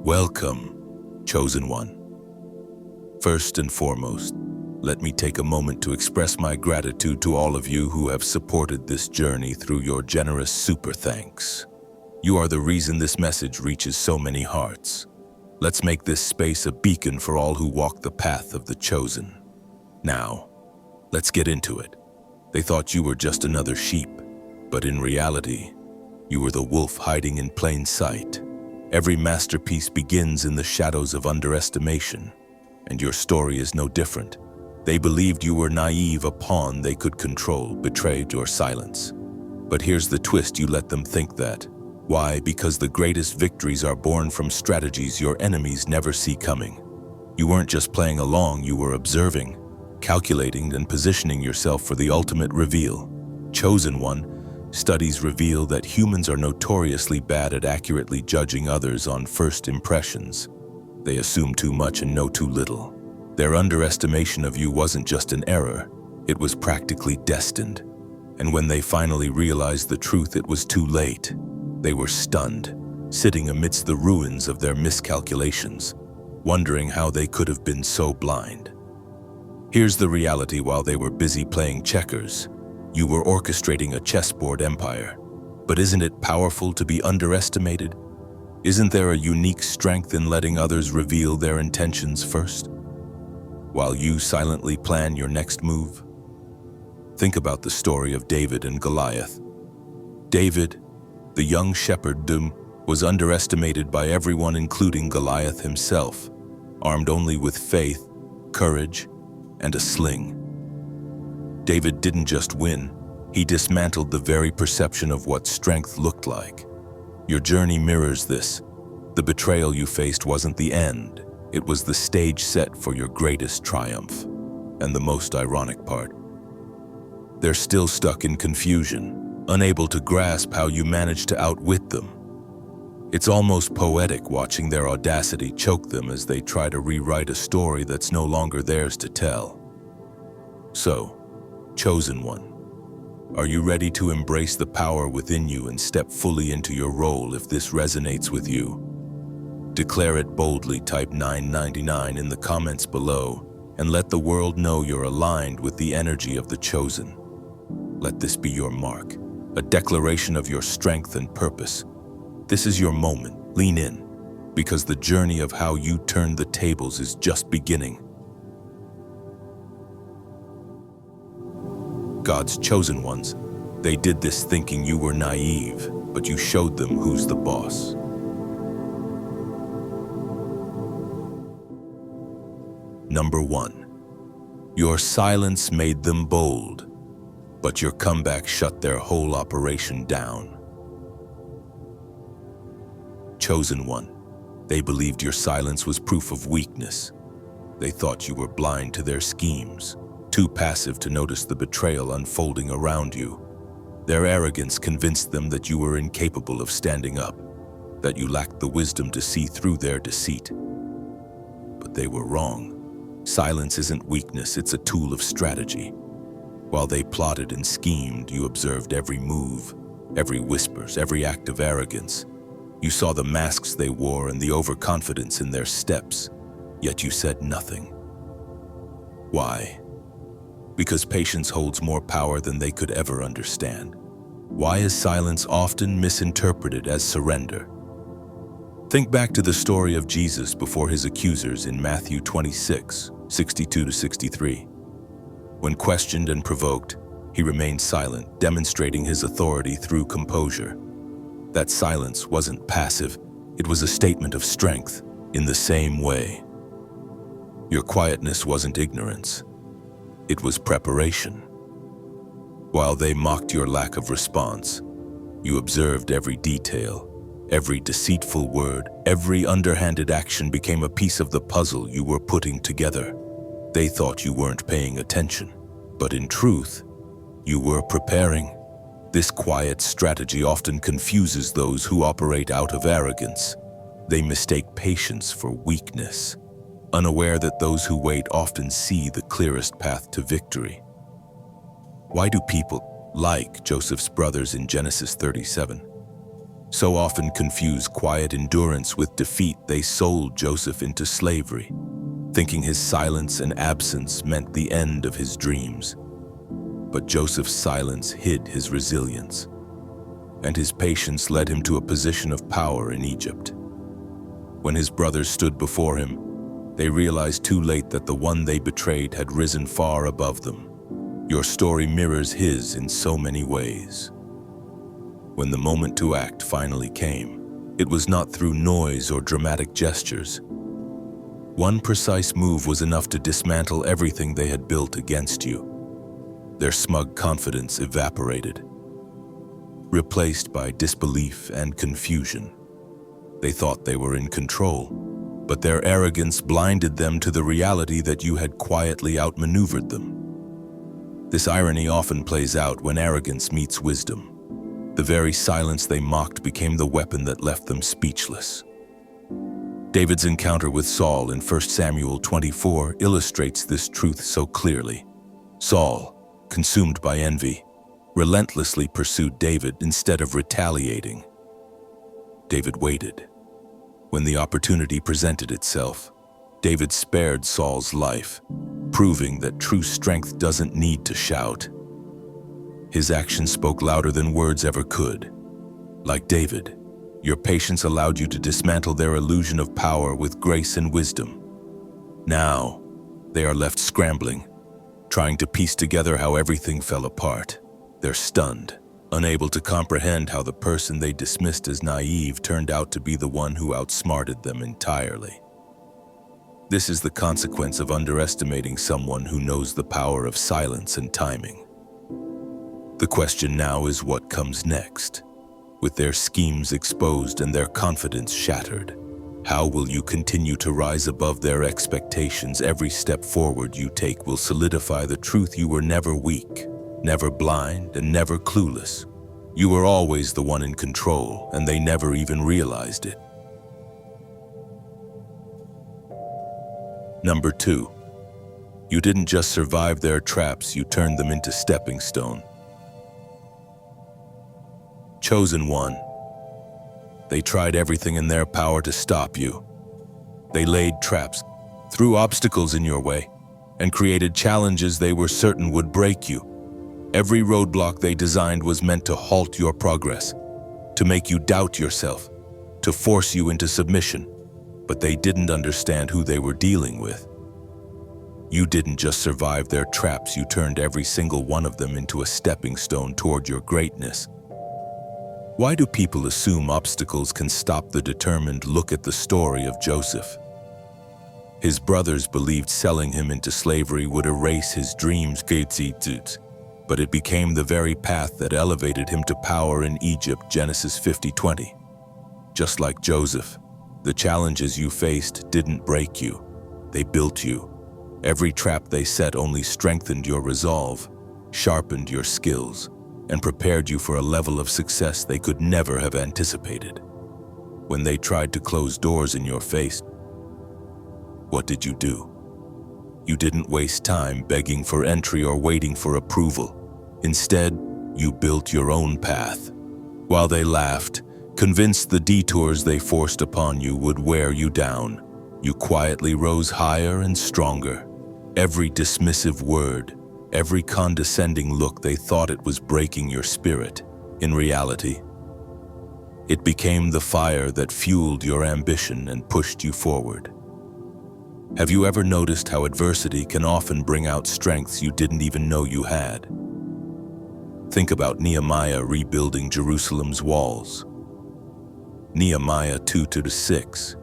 Welcome, Chosen One. First and foremost, let me take a moment to express my gratitude to all of you who have supported this journey through your generous super thanks. You are the reason this message reaches so many hearts. Let's make this space a beacon for all who walk the path of the chosen. Now, let's get into it. They thought you were just another sheep, but in reality, you were the wolf hiding in plain sight. Every masterpiece begins in the shadows of underestimation, and your story is no different. They believed you were naive, a pawn they could control, betrayed your silence. But here's the twist: you let them think that. Why? Because the greatest victories are born from strategies your enemies never see coming. You weren't just playing along, you were observing, calculating, and positioning yourself for the ultimate reveal. Chosen One, studies reveal that humans are notoriously bad at accurately judging others on first impressions. They assume too much and know too little. Their underestimation of you wasn't just an error, it was practically destined. And when they finally realized the truth, it was too late. They were stunned, sitting amidst the ruins of their miscalculations, wondering how they could have been so blind. Here's the reality: while they were busy playing checkers, you were orchestrating a chessboard empire. But isn't it powerful to be underestimated? Isn't there a unique strength in letting others reveal their intentions first, while you silently plan your next move? Think about the story of David and Goliath. David, the young shepherd, was underestimated by everyone, including Goliath himself, armed only with faith, courage, and a sling. David didn't just win, he dismantled the very perception of what strength looked like. Your journey mirrors this. The betrayal you faced wasn't the end, it was the stage set for your greatest triumph. And the most ironic part, they're still stuck in confusion, unable to grasp how you managed to outwit them. It's almost poetic watching their audacity choke them as they try to rewrite a story that's no longer theirs to tell. So, Chosen One, are you ready to embrace the power within you and step fully into your role? If this resonates with you, declare it boldly. Type 999 in the comments below and let the world know you're aligned with the energy of the chosen. Let this be your mark, a declaration of your strength and purpose. This is your moment. Lean in, because the journey of how you turn the tables is just beginning. God's chosen ones, they did this thinking you were naive, but you showed them who's the boss. Number 1. Your silence made them bold, but your comeback shut their whole operation down. Chosen One, they believed your silence was proof of weakness. They thought you were blind to their schemes, too passive to notice the betrayal unfolding around you. Their arrogance convinced them that you were incapable of standing up, that you lacked the wisdom to see through their deceit. But they were wrong. Silence isn't weakness, it's a tool of strategy. While they plotted and schemed, you observed every move, every whisper, every act of arrogance. You saw the masks they wore and the overconfidence in their steps, yet you said nothing. Why? Because patience holds more power than they could ever understand. Why is silence often misinterpreted as surrender? Think back to the story of Jesus before his accusers in Matthew 26:62-63. When questioned and provoked, he remained silent, demonstrating his authority through composure. That silence wasn't passive, it was a statement of strength. In the same way, your quietness wasn't ignorance, it was preparation. While they mocked your lack of response, you observed every detail, every deceitful word, every underhanded action became a piece of the puzzle you were putting together. They thought you weren't paying attention, but in truth, you were preparing. This quiet strategy often confuses those who operate out of arrogance. They mistake patience for weakness, unaware that those who wait often see the clearest path to victory. Why do people, like Joseph's brothers in Genesis 37, So often confuse quiet endurance with defeat, they sold Joseph into slavery, thinking his silence and absence meant the end of his dreams. But Joseph's silence hid his resilience, and his patience led him to a position of power in Egypt. When his brothers stood before him, they realized too late that the one they betrayed had risen far above them. Your story mirrors his in so many ways. When the moment to act finally came, it was not through noise or dramatic gestures. One precise move was enough to dismantle everything they had built against you. Their smug confidence evaporated, replaced by disbelief and confusion. They thought they were in control, but their arrogance blinded them to the reality that you had quietly outmaneuvered them. This irony often plays out when arrogance meets wisdom. The very silence they mocked became the weapon that left them speechless. David's encounter with Saul in 1 Samuel 24 illustrates this truth so clearly. Saul, consumed by envy, relentlessly pursued David instead of retaliating. David waited. When the opportunity presented itself, David spared Saul's life, proving that true strength doesn't need to shout. His actions spoke louder than words ever could. Like David, your patience allowed you to dismantle their illusion of power with grace and wisdom. Now, they are left scrambling, trying to piece together how everything fell apart. They're stunned, unable to comprehend how the person they dismissed as naive turned out to be the one who outsmarted them entirely. This is the consequence of underestimating someone who knows the power of silence and timing. The question now is what comes next. With their schemes exposed and their confidence shattered, how will you continue to rise above their expectations? Every step forward you take will solidify the truth: you were never weak, never blind, and never clueless. You were always the one in control, and they never even realized it. Number 2. You didn't just survive their traps, you turned them into stepping stone. Chosen one. They tried everything in their power to stop you. They laid traps, threw obstacles in your way, and created challenges they were certain would break you. Every roadblock they designed was meant to halt your progress, to make you doubt yourself, to force you into submission. But they didn't understand who they were dealing with. You didn't just survive their traps, you turned every single one of them into a stepping stone toward your greatness. Why do people assume obstacles can stop the determined? Look at the story of Joseph. His brothers believed selling him into slavery would erase his dreams, but it became the very path that elevated him to power in Egypt. Genesis 50:20. Just like Joseph, the challenges you faced didn't break you, they built you. Every trap they set only strengthened your resolve, sharpened your skills, and prepared you for a level of success they could never have anticipated. When they tried to close doors in your face, what did you do? You didn't waste time begging for entry or waiting for approval. Instead, you built your own path. While they laughed, convinced the detours they forced upon you would wear you down, you quietly rose higher and stronger. Every dismissive word, every condescending look, they thought it was breaking your spirit. In reality, it became the fire that fueled your ambition and pushed you forward. Have you ever noticed how adversity can often bring out strengths you didn't even know you had? Think about Nehemiah rebuilding Jerusalem's walls. Nehemiah 2:6.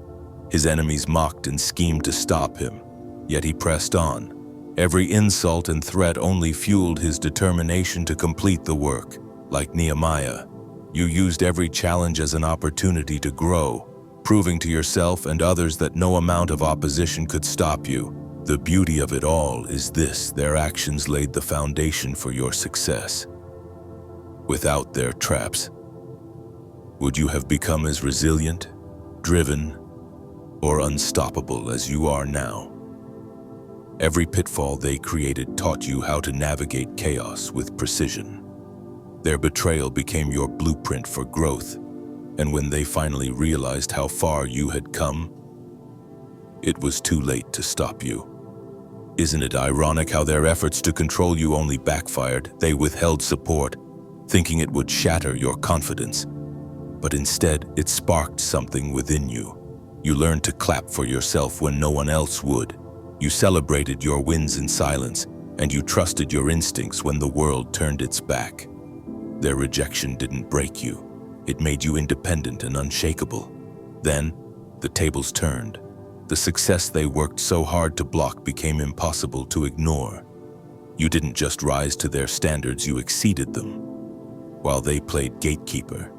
His enemies mocked and schemed to stop him, yet he pressed on. Every insult and threat only fueled his determination to complete the work. Like Nehemiah, you used every challenge as an opportunity to grow, proving to yourself and others that no amount of opposition could stop you. The beauty of it all is this: their actions laid the foundation for your success. Without their traps, would you have become as resilient, driven, or unstoppable as you are now? Every pitfall they created taught you how to navigate chaos with precision. Their betrayal became your blueprint for growth, And when they finally realized how far you had come, it was too late to stop you. Isn't it ironic how their efforts to control you only backfired? They withheld support, thinking it would shatter your confidence. But instead, it sparked something within you. You learned to clap for yourself when no one else would. You celebrated your wins in silence, and you trusted your instincts when the world turned its back. Their rejection didn't break you. It made you independent and unshakable. Then, the tables turned. The success they worked so hard to block became impossible to ignore. You didn't just rise to their standards, you exceeded them, while they played gatekeeper,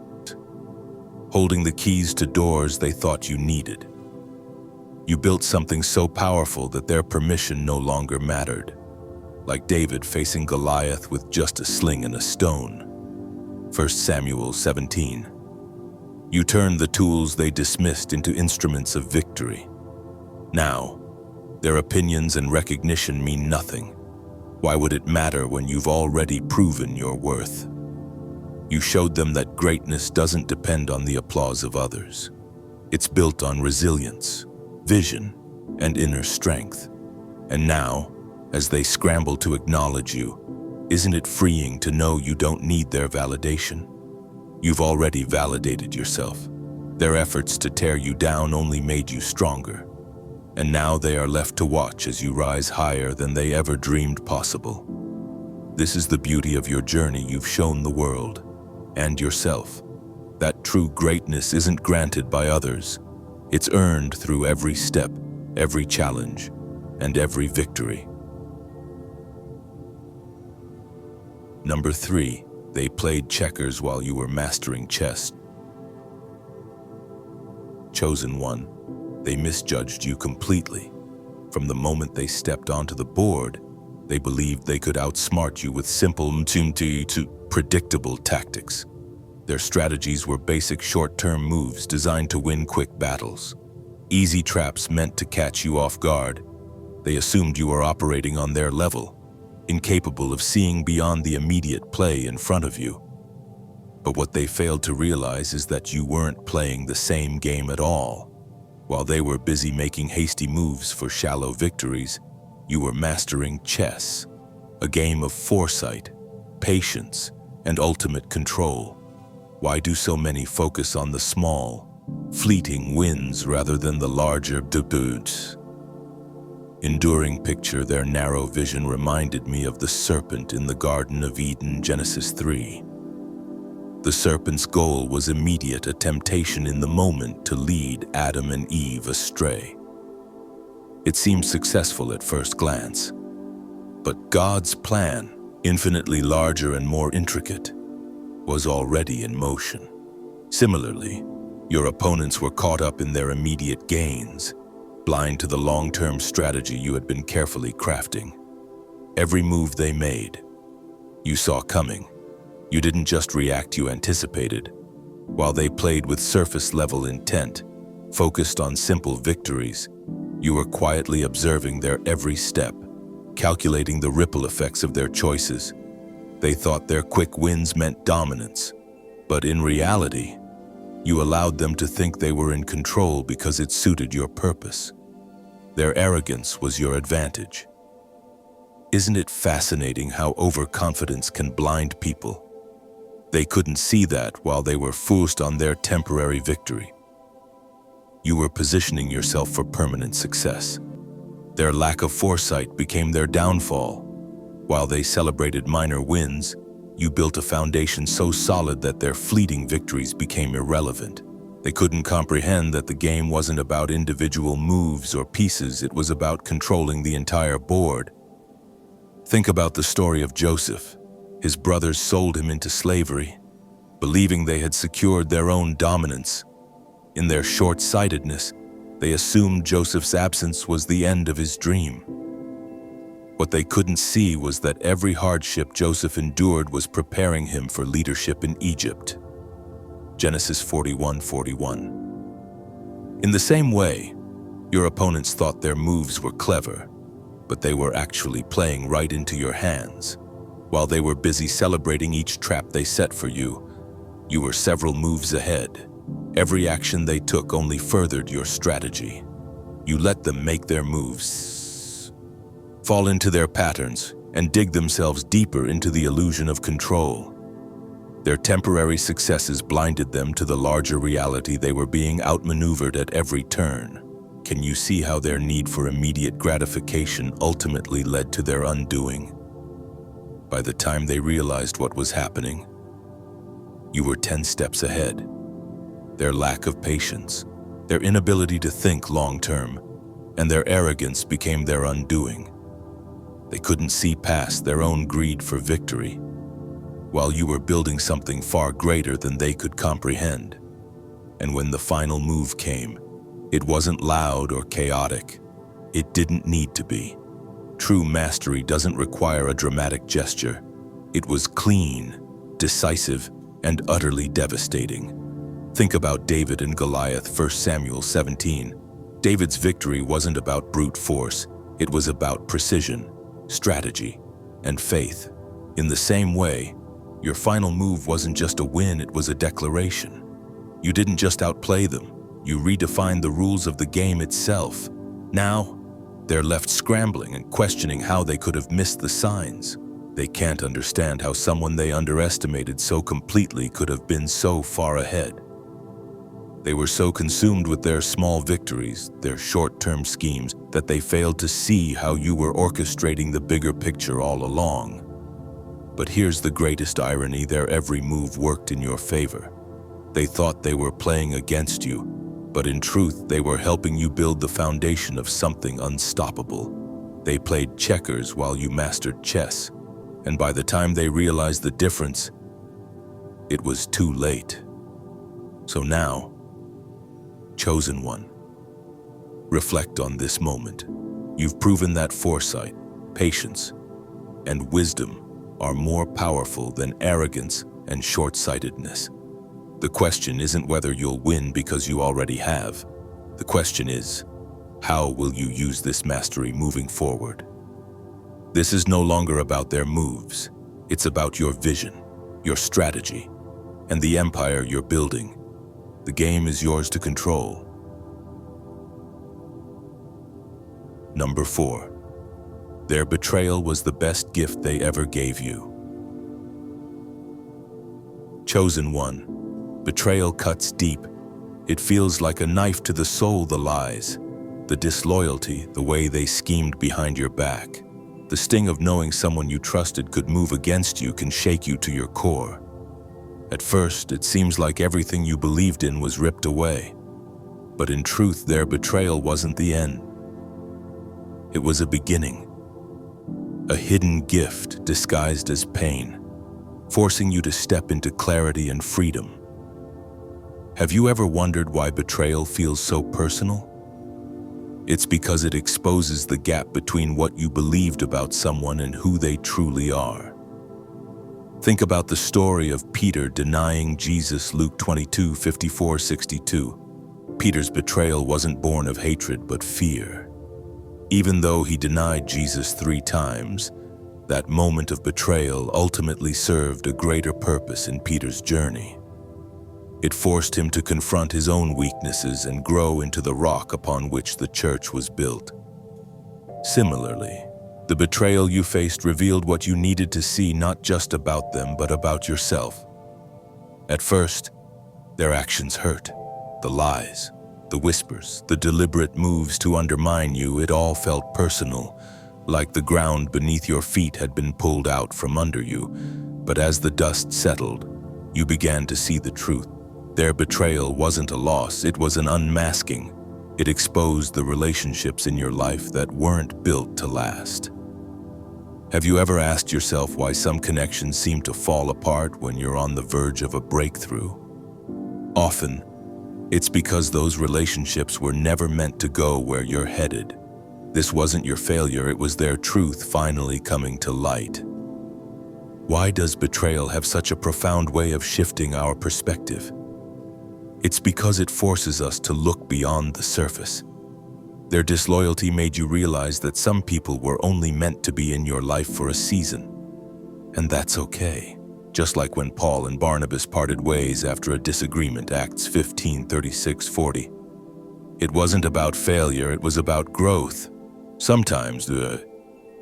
holding the keys to doors they thought you needed. You built something so powerful that their permission no longer mattered, like David facing Goliath with just a sling and a stone. 1 Samuel 17. You turned the tools they dismissed into instruments of victory. Now, their opinions and recognition mean nothing. Why would it matter when you've already proven your worth? You showed them that greatness doesn't depend on the applause of others. It's built on resilience, vision, and inner strength. And now, as they scramble to acknowledge you, isn't it freeing to know you don't need their validation? You've already validated yourself. Their efforts to tear you down only made you stronger. And now they are left to watch as you rise higher than they ever dreamed possible. This is the beauty of your journey. You've shown the world, and yourself, that true greatness isn't granted by others. It's earned through every step, every challenge, and every victory. Number 3, they played checkers while you were mastering chess. Chosen one, they misjudged you completely. From the moment they stepped onto the board, they believed they could outsmart you with simple, predictable tactics. Their strategies were basic short-term moves designed to win quick battles. Easy traps meant to catch you off guard. They assumed you were operating on their level, incapable of seeing beyond the immediate play in front of you. But what they failed to realize is that you weren't playing the same game at all. While they were busy making hasty moves for shallow victories, you were mastering chess, a game of foresight, patience, and ultimate control. Why do so many focus on the small, fleeting wins rather than the larger debuts? Enduring picture, their narrow vision reminded me of the serpent in the Garden of Eden, Genesis 3. The serpent's goal was immediate, a temptation in the moment to lead Adam and Eve astray. It seemed successful at first glance, but God's plan, infinitely larger and more intricate, was already in motion. Similarly, your opponents were caught up in their immediate gains, blind to the long-term strategy you had been carefully crafting. Every move they made, you saw coming. You didn't just react, you anticipated. While they played with surface-level intent, focused on simple victories, you were quietly observing their every step, calculating the ripple effects of their choices. They thought their quick wins meant dominance, but in reality, you allowed them to think they were in control because it suited your purpose. Their arrogance was your advantage. Isn't it fascinating how overconfidence can blind people? They couldn't see that while they were focused on their temporary victory. You were positioning yourself for permanent success. Their lack of foresight became their downfall. While they celebrated minor wins, you built a foundation so solid that their fleeting victories became irrelevant. They couldn't comprehend that the game wasn't about individual moves or pieces, it was about controlling the entire board. Think about the story of Joseph. His brothers sold him into slavery, believing they had secured their own dominance. In their short-sightedness, they assumed Joseph's absence was the end of his dream. What they couldn't see was that every hardship Joseph endured was preparing him for leadership in Egypt. Genesis 41:41. In the same way, your opponents thought their moves were clever, but they were actually playing right into your hands. While they were busy celebrating each trap they set for you, you were several moves ahead. Every action they took only furthered your strategy. You let them make their moves, fall into their patterns, and dig themselves deeper into the illusion of control. Their temporary successes blinded them to the larger reality. They were being outmaneuvered at every turn. Can you see how their need for immediate gratification ultimately led to their undoing? By the time they realized what was happening, you were 10 steps ahead. Their lack of patience, their inability to think long-term, and their arrogance became their undoing. They couldn't see past their own greed for victory, while you were building something far greater than they could comprehend. And when the final move came, it wasn't loud or chaotic. It didn't need to be. True mastery doesn't require a dramatic gesture. It was clean, decisive, and utterly devastating. Think about David and Goliath, 1 Samuel 17. David's victory wasn't about brute force. It was about precision, strategy, and faith. In the same way, your final move wasn't just a win, it was a declaration. You didn't just outplay them, you redefined the rules of the game itself. Now, they're left scrambling and questioning how they could have missed the signs. They can't understand how someone they underestimated so completely could have been so far ahead. They were so consumed with their small victories, their short-term schemes, that they failed to see how you were orchestrating the bigger picture all along. But here's the greatest irony: their every move worked in your favor. They thought they were playing against you, but in truth, they were helping you build the foundation of something unstoppable. They played checkers while you mastered chess, and by the time they realized the difference, it was too late. So now, Chosen One, reflect on this moment. You've proven that foresight, patience, and wisdom are more powerful than arrogance and short-sightedness. The question isn't whether you'll win because you already have. The question is, how will you use this mastery moving forward? This is no longer about their moves. It's about your vision, your strategy, and the empire you're building. The game is yours to control. Number 4. Their betrayal was the best gift they ever gave you. Chosen One, betrayal cuts deep. It feels like a knife to the soul. The lies, the disloyalty, the way they schemed behind your back. The sting of knowing someone you trusted could move against you can shake you to your core. At first, it seems like everything you believed in was ripped away. But in truth, their betrayal wasn't the end. It was a beginning. A hidden gift disguised as pain, forcing you to step into clarity and freedom. Have you ever wondered why betrayal feels so personal? It's because it exposes the gap between what you believed about someone and who they truly are. Think about the story of Peter denying Jesus, Luke 22:54-62. Peter's betrayal wasn't born of hatred but fear. Even though he denied Jesus 3 times, that moment of betrayal ultimately served a greater purpose in Peter's journey. It forced him to confront his own weaknesses and grow into the rock upon which the church was built. Similarly, the betrayal you faced revealed what you needed to see, not just about them, but about yourself. At first, their actions hurt. The lies, the whispers, the deliberate moves to undermine you, it all felt personal, like the ground beneath your feet had been pulled out from under you. But as the dust settled, you began to see the truth. Their betrayal wasn't a loss, it was an unmasking. It exposed the relationships in your life that weren't built to last. Have you ever asked yourself why some connections seem to fall apart when you're on the verge of a breakthrough? Often, it's because those relationships were never meant to go where you're headed. This wasn't your failure, it was their truth finally coming to light. Why does betrayal have such a profound way of shifting our perspective? It's because it forces us to look beyond the surface. Their disloyalty made you realize that some people were only meant to be in your life for a season, and that's okay. just like when Paul and Barnabas parted ways after a disagreement, Acts 15:36-40. It wasn't about failure, it was about growth. Sometimes the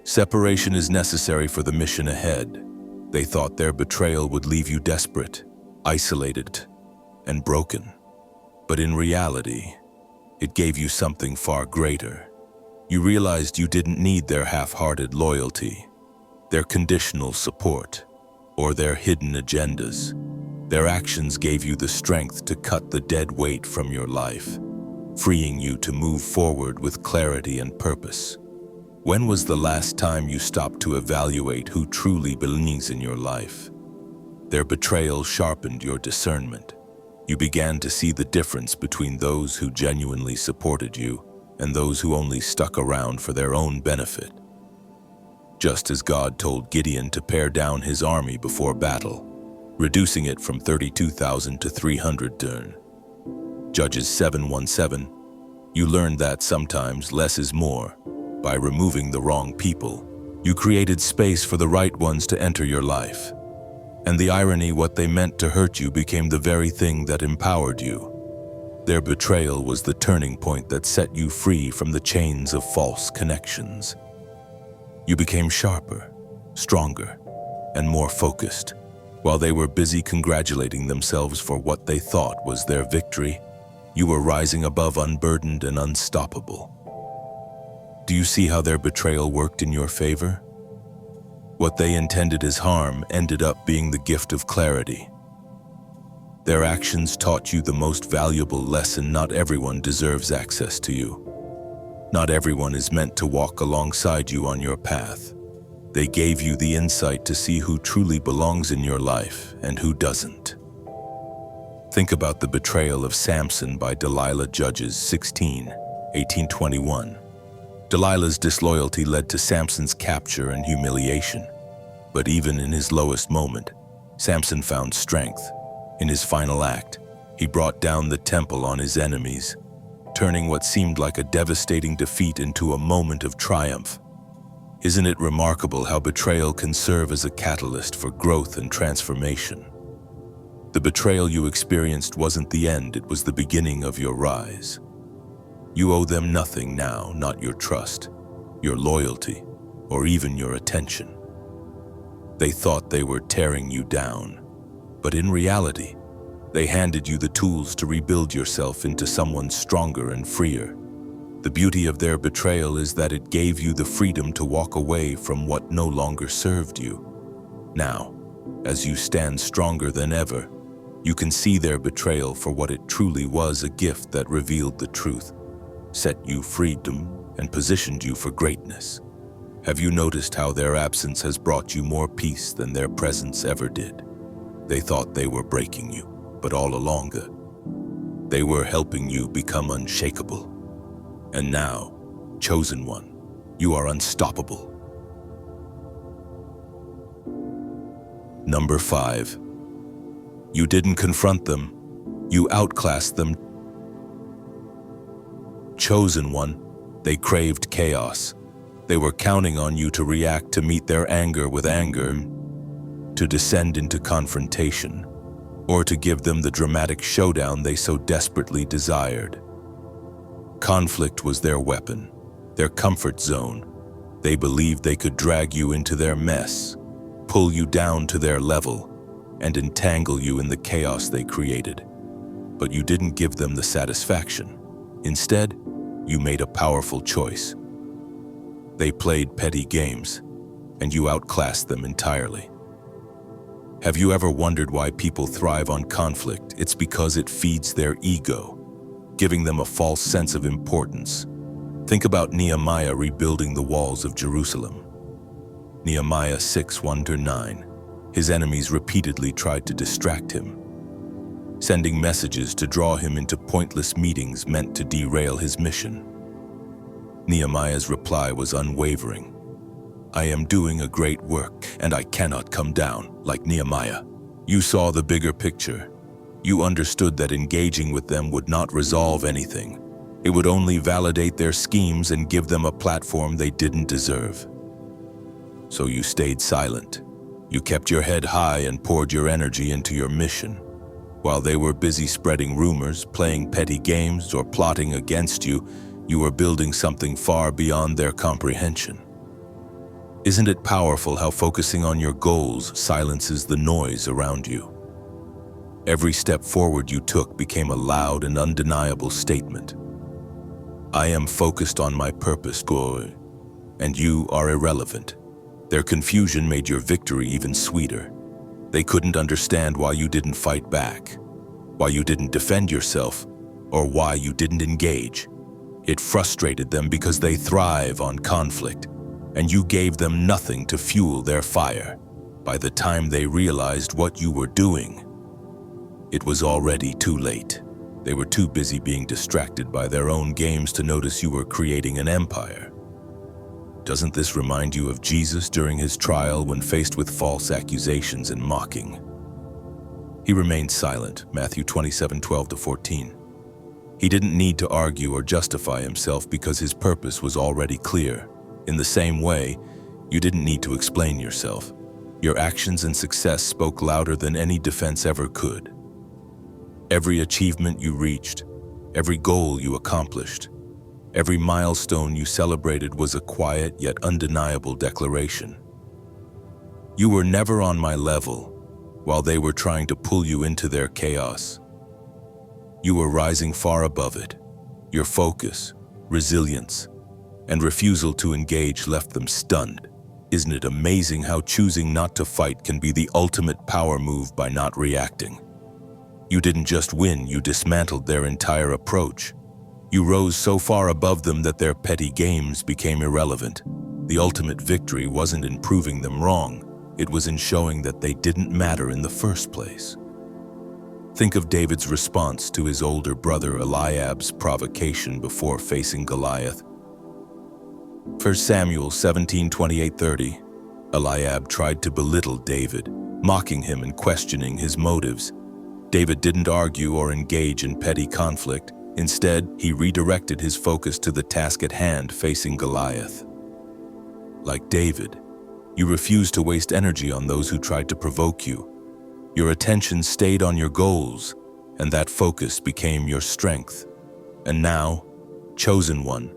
separation is necessary for the mission ahead. They thought their betrayal would leave you desperate, isolated, and broken. But in reality, it gave you something far greater. You realized you didn't need their half-hearted loyalty, their conditional support, or their hidden agendas. Their actions gave you the strength to cut the dead weight from your life, freeing you to move forward with clarity and purpose. When was the last time you stopped to evaluate who truly belongs in your life? Their betrayal sharpened your discernment. You began to see the difference between those who genuinely supported you and those who only stuck around for their own benefit. Just as God told Gideon to pare down his army before battle, reducing it from 32,000 to 300 dern. Judges 7:17, you learned that sometimes less is more. By removing the wrong people, you created space for the right ones to enter your life. And the irony, what they meant to hurt you became the very thing that empowered you. Their betrayal was the turning point that set you free from the chains of false connections. You became sharper, stronger, and more focused. While they were busy congratulating themselves for what they thought was their victory, you were rising above, unburdened and unstoppable. Do you see how their betrayal worked in your favor? What they intended as harm ended up being the gift of clarity. Their actions taught you the most valuable lesson: not everyone deserves access to you. Not everyone is meant to walk alongside you on your path. They gave you the insight to see who truly belongs in your life and who doesn't. Think about the betrayal of Samson by Delilah, Judges 16:18-21. Delilah's disloyalty led to Samson's capture and humiliation. But even in his lowest moment, Samson found strength. In his final act, he brought down the temple on his enemies, turning what seemed like a devastating defeat into a moment of triumph. Isn't it remarkable how betrayal can serve as a catalyst for growth and transformation? The betrayal you experienced wasn't the end, it was the beginning of your rise. You owe them nothing now, not your trust, your loyalty, or even your attention. They thought they were tearing you down, but in reality, they handed you the tools to rebuild yourself into someone stronger and freer. The beauty of their betrayal is that it gave you the freedom to walk away from what no longer served you. Now, as you stand stronger than ever, you can see their betrayal for what it truly was: a gift that revealed the truth, set you freedom, and positioned you for greatness. Have you noticed how their absence has brought you more peace than their presence ever did? They thought they were breaking you, but all along, they were helping you become unshakable. And now, chosen one, you are unstoppable. Number 5. You didn't confront them, you outclassed them. Chosen one, they craved chaos. They were counting on you to react, to meet their anger with anger, to descend into confrontation, or to give them the dramatic showdown they so desperately desired. Conflict was their weapon, their comfort zone. They believed they could drag you into their mess, pull you down to their level, and entangle you in the chaos they created. But you didn't give them the satisfaction. Instead, you made a powerful choice. They played petty games, and you outclassed them entirely. Have you ever wondered why people thrive on conflict? It's because it feeds their ego, giving them a false sense of importance. Think about Nehemiah rebuilding the walls of Jerusalem. Nehemiah 6:1-9. His enemies repeatedly tried to distract him, sending messages to draw him into pointless meetings meant to derail his mission. Nehemiah's reply was unwavering. I am doing a great work, and I cannot come down. Like Nehemiah, you saw the bigger picture. You understood that engaging with them would not resolve anything. It would only validate their schemes and give them a platform they didn't deserve. So you stayed silent. You kept your head high and poured your energy into your mission. While they were busy spreading rumors, playing petty games, or plotting against you, you were building something far beyond their comprehension. Isn't it powerful how focusing on your goals silences the noise around you? Every step forward you took became a loud and undeniable statement. I am focused on my purpose, Goy, and you are irrelevant. Their confusion made your victory even sweeter. They couldn't understand why you didn't fight back, why you didn't defend yourself, or why you didn't engage. It frustrated them because they thrive on conflict, and you gave them nothing to fuel their fire. By the time they realized what you were doing, it was already too late. They were too busy being distracted by their own games to notice you were creating an empire. Doesn't this remind you of Jesus during his trial when faced with false accusations and mocking? He remained silent, Matthew 27:12-14. He didn't need to argue or justify himself because his purpose was already clear. In the same way, you didn't need to explain yourself. Your actions and success spoke louder than any defense ever could. Every achievement you reached, every goal you accomplished, every milestone you celebrated was a quiet yet undeniable declaration. You were never on my level, while they were trying to pull you into their chaos. You were rising far above it. Your focus, resilience, and refusal to engage left them stunned. Isn't it amazing how choosing not to fight can be the ultimate power move by not reacting? You didn't just win, you dismantled their entire approach. You rose so far above them that their petty games became irrelevant. The ultimate victory wasn't in proving them wrong, it was in showing that they didn't matter in the first place. Think of David's response to his older brother Eliab's provocation before facing Goliath. 1 Samuel 17:28-30. Eliab tried to belittle David, mocking him and questioning his motives. David didn't argue or engage in petty conflict. Instead, he redirected his focus to the task at hand, facing Goliath. Like David, you refused to waste energy on those who tried to provoke you. Your attention stayed on your goals, and that focus became your strength. And now, chosen one,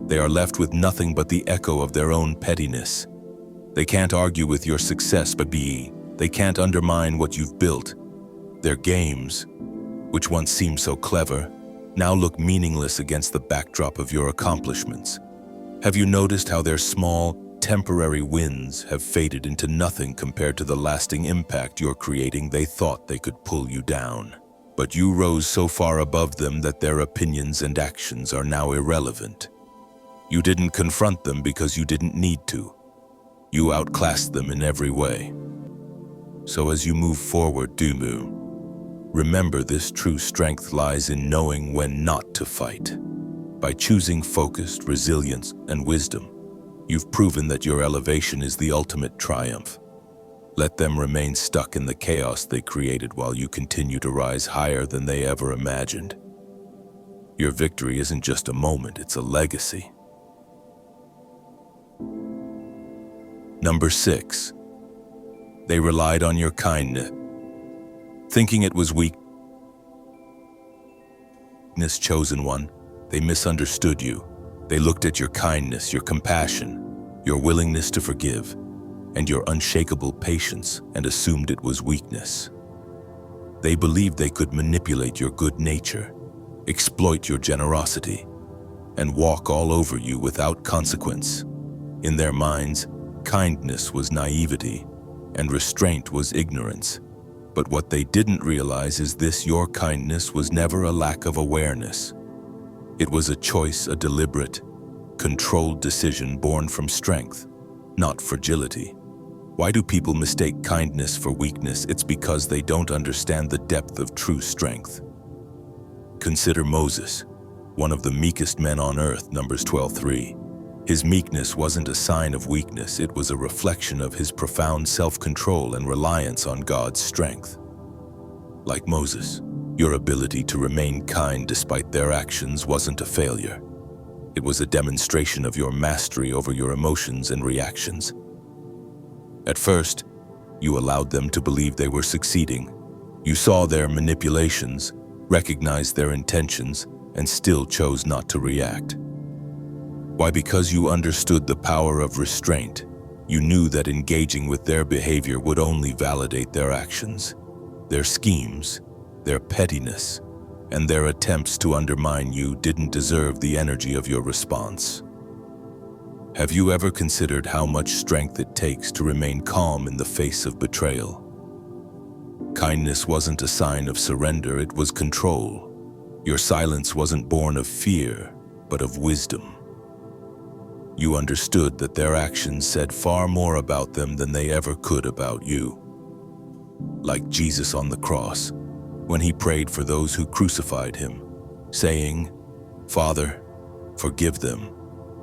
they are left with nothing but the echo of their own pettiness. They can't argue with your success, but they can't undermine what you've built. Their games, which once seemed so clever, now look meaningless against the backdrop of your accomplishments. Have you noticed how their small, temporary wins have faded into nothing compared to the lasting impact you're creating? They thought they could pull you down, but you rose so far above them that their opinions and actions are now irrelevant. You didn't confront them because you didn't need to. You outclassed them in every way. So as you move forward, Dumu, remember this: true strength lies in knowing when not to fight. By choosing focused resilience and wisdom, you've proven that your elevation is the ultimate triumph. Let them remain stuck in the chaos they created while you continue to rise higher than they ever imagined. Your victory isn't just a moment, it's a legacy. Number 6. They relied on your kindness, thinking it was weakness. Chosen one, they misunderstood you. They looked at your kindness, your compassion, your willingness to forgive, and your unshakable patience and assumed it was weakness. They believed they could manipulate your good nature, exploit your generosity, and walk all over you without consequence. In their minds, kindness was naivety, and restraint was ignorance. But what they didn't realize is this: your kindness was never a lack of awareness. It was a choice, a deliberate, controlled decision born from strength, not fragility. Why do people mistake kindness for weakness? It's because they don't understand the depth of true strength. Consider Moses, one of the meekest men on earth, Numbers 12:3. His meekness wasn't a sign of weakness, it was a reflection of his profound self-control and reliance on God's strength. Like Moses, your ability to remain kind despite their actions wasn't a failure. It was a demonstration of your mastery over your emotions and reactions. At first, You allowed them to believe they were succeeding. You saw their manipulations, recognized their intentions, and still chose not to react. Why? Because you understood the power of restraint. You knew that engaging with their behavior would only validate their actions, their schemes, their pettiness, and their attempts to undermine you didn't deserve the energy of your response. Have you ever considered how much strength it takes to remain calm in the face of betrayal? Kindness wasn't a sign of surrender, it was control. Your silence wasn't born of fear, but of wisdom. You understood that their actions said far more about them than they ever could about you. Like Jesus on the cross, when he prayed for those who crucified him, saying, "Father, forgive them,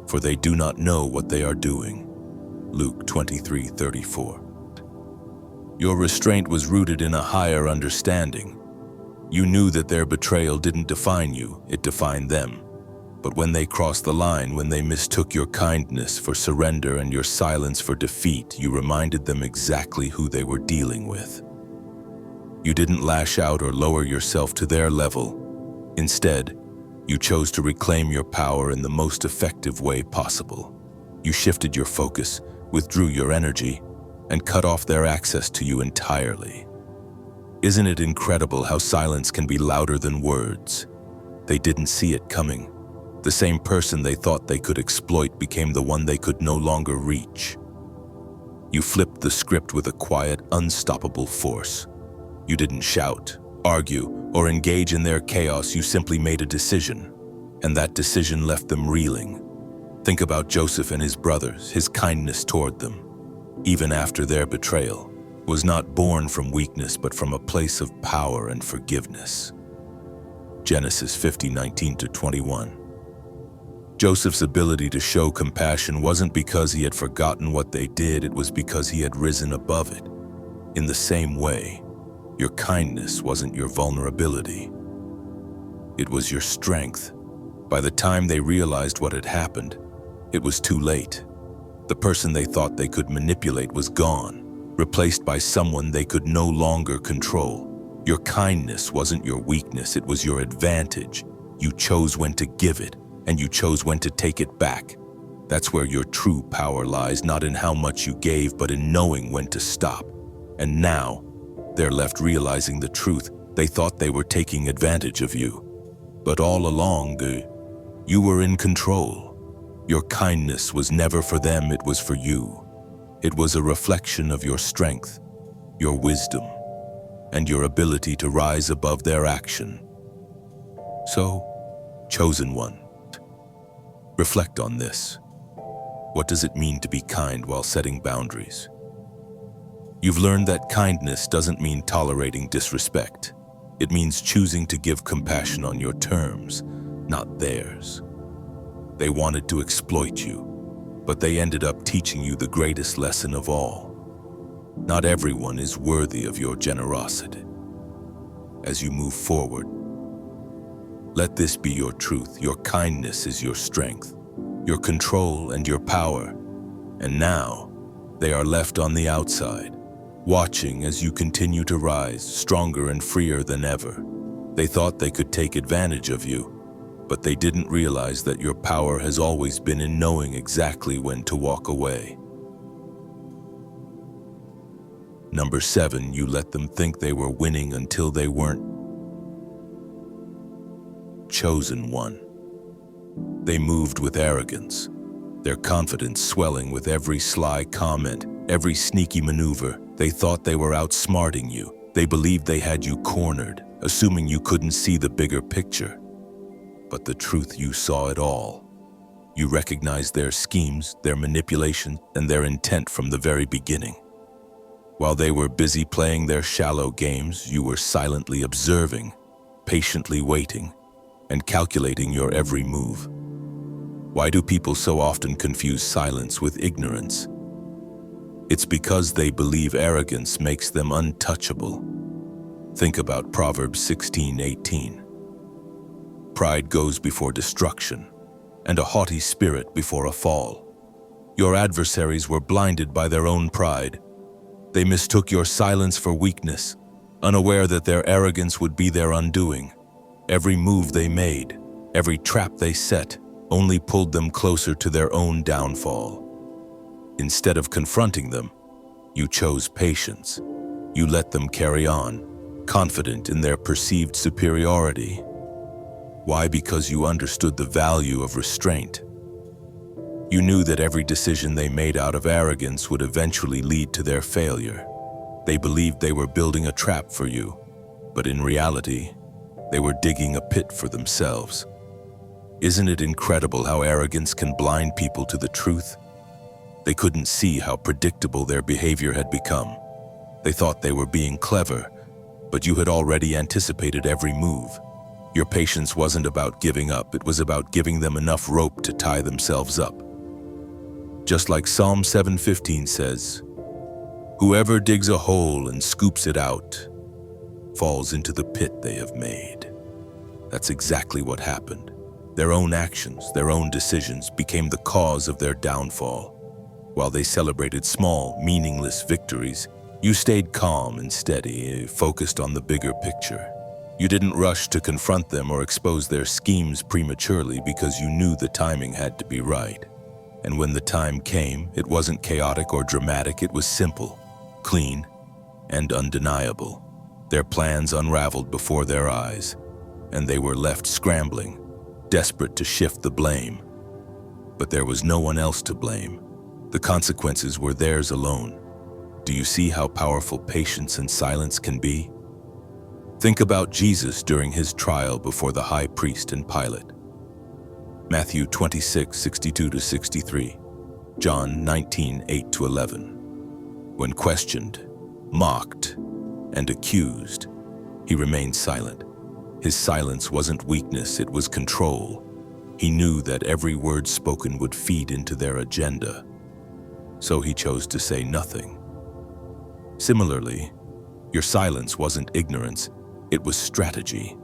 for they do not know what they are doing." Luke 23:34. Your restraint was rooted in a higher understanding. You knew that their betrayal didn't define you, it defined them. But when they crossed the line, when they mistook your kindness for surrender and your silence for defeat, you reminded them exactly who they were dealing with. You didn't lash out or lower yourself to their level. Instead, you chose to reclaim your power in the most effective way possible. You shifted your focus, withdrew your energy, and cut off their access to you entirely. Isn't it incredible how silence can be louder than words? They didn't see it coming. The same person they thought they could exploit became the one they could no longer reach. You flipped the script with a quiet, unstoppable force. You didn't shout, argue, or engage in their chaos. You simply made a decision, and that decision left them reeling. Think about Joseph and his brothers. His kindness toward them, even after their betrayal, was not born from weakness but from a place of power and forgiveness. Genesis 50:19-21. Joseph's ability to show compassion wasn't because he had forgotten what they did, it was because he had risen above it. In the same way, your kindness wasn't your vulnerability. It was your strength. By the time they realized what had happened, it was too late. The person they thought they could manipulate was gone, replaced by someone they could no longer control. Your kindness wasn't your weakness, it was your advantage. You chose when to give it, and you chose when to take it back. That's where your true power lies, not in how much you gave, but in knowing when to stop. And now, they're left realizing the truth. They thought they were taking advantage of you. But all along, you were in control. Your kindness was never for them, it was for you. It was a reflection of your strength, your wisdom, and your ability to rise above their action. So, chosen one, reflect on this. What does it mean to be kind while setting boundaries? You've learned that kindness doesn't mean tolerating disrespect. It means choosing to give compassion on your terms, not theirs. They wanted to exploit you, but they ended up teaching you the greatest lesson of all. Not everyone is worthy of your generosity. As you move forward, let this be your truth. Your kindness is your strength, your control and your power. And now, they are left on the outside, watching as you continue to rise, stronger and freer than ever. They thought they could take advantage of you, but they didn't realize that your power has always been in knowing exactly when to walk away. Number 7, you let them think they were winning until they weren't. Chosen one. They moved with arrogance, their confidence swelling with every sly comment, every sneaky maneuver. They thought they were outsmarting you. They believed they had you cornered, assuming you couldn't see the bigger picture. But the truth, you saw it all. You recognized their schemes, their manipulation, and their intent from the very beginning. While they were busy playing their shallow games, you were silently observing, patiently waiting, and calculating your every move. Why do people so often confuse silence with ignorance? It's because they believe arrogance makes them untouchable. Think about Proverbs 16:18. Pride goes before destruction, and a haughty spirit before a fall. Your adversaries were blinded by their own pride. They mistook your silence for weakness, unaware that their arrogance would be their undoing. Every move they made, every trap they set, only pulled them closer to their own downfall. Instead of confronting them, you chose patience. You let them carry on, confident in their perceived superiority. Why? Because you understood the value of restraint. You knew that every decision they made out of arrogance would eventually lead to their failure. They believed they were building a trap for you, but in reality, they were digging a pit for themselves. Isn't it incredible how arrogance can blind people to the truth? They couldn't see how predictable their behavior had become. They thought they were being clever, but you had already anticipated every move. Your patience wasn't about giving up, it was about giving them enough rope to tie themselves up. Just like Psalm 7:15 says, "Whoever digs a hole and scoops it out falls into the pit they have made." That's exactly what happened. Their own actions, their own decisions became the cause of their downfall. While they celebrated small, meaningless victories, you stayed calm and steady, focused on the bigger picture. You didn't rush to confront them or expose their schemes prematurely because you knew the timing had to be right. And when the time came, it wasn't chaotic or dramatic, it was simple, clean, and undeniable. Their plans unraveled before their eyes, and they were left scrambling, desperate to shift the blame. But there was no one else to blame. The consequences were theirs alone. Do you see how powerful patience and silence can be? Think about Jesus during his trial before the high priest and Pilate. Matthew 26:62-63, John 19:8-11. When questioned, mocked, and accused, he remained silent. His silence wasn't weakness, it was control. He knew that every word spoken would feed into their agenda, so he chose to say nothing. Similarly, your silence wasn't ignorance, it was strategy.